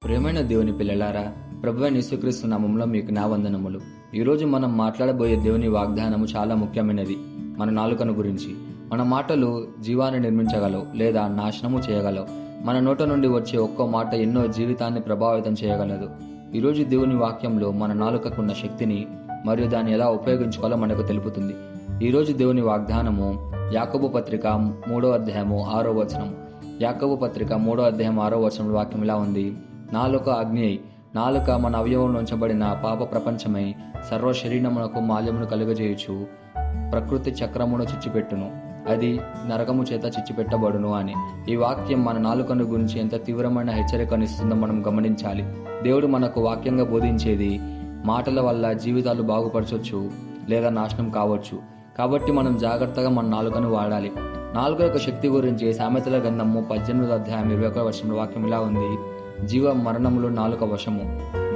ప్రియమైన దేవుని పిల్లలారా, ప్రభువైన యేసుక్రీస్తు నామములో మీకు నా వందనములు. ఈరోజు మనం మాట్లాడబోయే దేవుని వాగ్దానము చాలా ముఖ్యమైనది. మన నాలుకను గురించి. మన మాటలు జీవాన్ని నిర్మించగలవు లేదా నాశనము చేయగలవు. మన నోట నుండి వచ్చే ఒక్కో మాట ఎన్నో జీవితాన్ని ప్రభావితం చేయగలదు. ఈరోజు దేవుని వాక్యంలో మన నాలుకకున్న శక్తిని మరియు దాన్ని ఎలా ఉపయోగించుకోవాలో మనకు తెలుపుతుంది. ఈరోజు దేవుని వాగ్దానము యాకోబు పత్రిక 3వ అధ్యాయము 6వ వచనం. యాకోబు పత్రిక 3వ అధ్యాయం 6వ వచనం వాక్యం ఇలా ఉంది: నాలుక అగ్ని అయి, నాలుక మన అవయవంలో ఉంచబడిన పాప ప్రపంచమై సర్వ శరీరమునకు మాల్యమును కలుగజేయుచు ప్రకృతి చక్రమును చిచ్చిపెట్టును, అది నరకము చేత చిచ్చిపెట్టబడును అని. ఈ వాక్యం మన నాలుకను గురించి ఎంత తీవ్రమైన హెచ్చరికనిస్తుందో మనం గమనించాలి. దేవుడు మనకు వాక్యంగా బోధించేది మాటల వల్ల జీవితాలు బాగుపరచవచ్చు లేదా నాశనం కావచ్చు. కాబట్టి మనం జాగ్రత్తగా మన నాలుకను వాడాలి. నాలుక యొక్క శక్తి గురించి సామెతల గ్రంథము 18వ అధ్యాయం 21వ వచనంలో వాక్యం ఇలా ఉంది: జీవ మరణములు నాలుక వశము,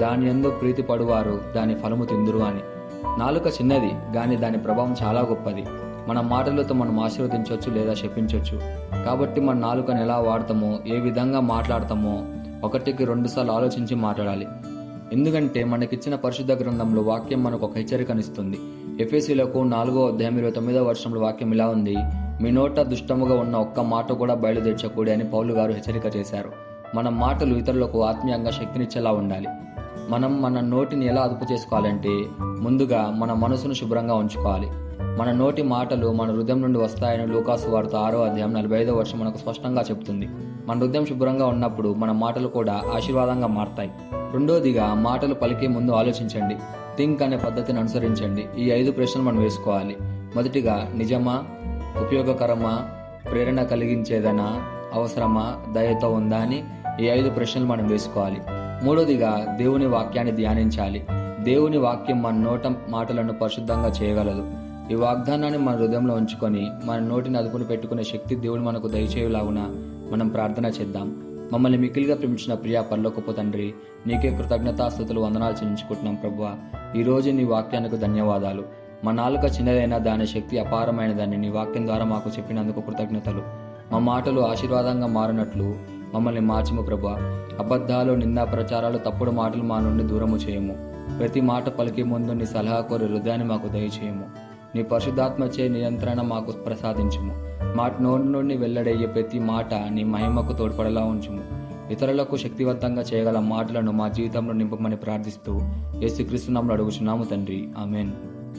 దాని యందు ప్రీతి పడువారు దాని ఫలము తిందురు అని. నాలుక చిన్నది గాని దాని ప్రభావం చాలా గొప్పది. మన మాటలతో మనం ఆశీర్వదించవచ్చు లేదా శపించవచ్చు. కాబట్టి మన నాలుకను ఎలా వాడతామో, ఏ విధంగా మాట్లాడతామో 1కి 2 సార్లు ఆలోచించి మాట్లాడాలి. ఎందుకంటే మనకిచ్చిన పరిశుద్ధ గ్రంథంలో వాక్యం మనకు ఒక హెచ్చరికనిస్తుంది. ఎఫెసీయులకు 4వ అధ్యాయం 29వ వచనంలో వాక్యం ఇలా ఉంది: మీ నోట దుష్టముగా ఉన్న ఒక్క మాట కూడా బయలుదేర్చకూడదు అని పౌలు గారు హెచ్చరిక చేశారు. మన మాటలు ఇతరులకు ఆత్మీయంగా శక్తినిచ్చేలా ఉండాలి. మనం మన నోటిని ఎలా అదుపు చేసుకోవాలంటే, ముందుగా మన మనసును శుభ్రంగా ఉంచుకోవాలి. మన నోటి మాటలు మన హృదయం నుండి వస్తాయని లూకాసు వార్త 6వ అధ్యాయం 45వ వచనం మనకు స్పష్టంగా చెప్తుంది. మన హృదయం శుభ్రంగా ఉన్నప్పుడు మన మాటలు కూడా ఆశీర్వాదంగా మారతాయి. రెండోదిగా, మాటలు పలికే ముందు ఆలోచించండి. థింక్ అనే పద్ధతిని అనుసరించండి. ఈ 5 ప్రశ్నలు మనం వేసుకోవాలి. మొదటిగా, నిజమా, ఉపయోగకరమా, ప్రేరణ కలిగించేదనా, అవసరమా, దయతో ఉందా అని ఈ 5 ప్రశ్నలు మనం వేసుకోవాలి. మూడోదిగా, దేవుని వాక్యాన్ని ధ్యానించాలి. దేవుని వాక్యం మన నోట మాటలను పరిశుద్ధంగా చేయగలదు. ఈ వాగ్దానాన్ని మన హృదయంలో ఉంచుకొని మన నోటిని అదుపును పెట్టుకునే శక్తి దేవుడు మనకు దయచేయులాగున మనం ప్రార్థన చేద్దాం. మమ్మల్ని మిక్కిలిగా ప్రేమించిన ప్రియా పరలోకపు తండ్రి, నీకే కృతజ్ఞతాస్తుతులు వందనాలు చెల్లించుకుంటున్నాం ప్రభువా. ఈరోజు నీ వాక్యానికి ధన్యవాదాలు. మా నాలుక చిన్నదైనా దాని శక్తి అపారమైనదని నీ వాక్యం ద్వారా మాకు చెప్పినందుకు కృతజ్ఞతలు. మా మాటలు ఆశీర్వాదంగా మారినట్లు మమ్మల్ని మార్చము ప్రభువా. అబద్ధాలు, నిందా ప్రచారాలు, తప్పుడు మాటలు మా నుండి దూరము చేయము. ప్రతి మాట పలికే ముందు నీ సలహా కోరి హృదయాన్ని మాకు దయచేయము. నీ పరిశుద్ధాత్మచే నియంత్రణ మాకు ప్రసాదించుము. మాట నోటి నుండి వెల్లడయ్యే ప్రతి మాట నీ మహిమకు తోడ్పడేలా ఉంచుము. ఇతరులకు శక్తివంతంగా చేయగల మాటలను మా జీవితంలో నింపమని ప్రార్థిస్తూ యేసుక్రీస్తు నామములో అడుగుచున్నాము తండ్రి, ఆమేన్.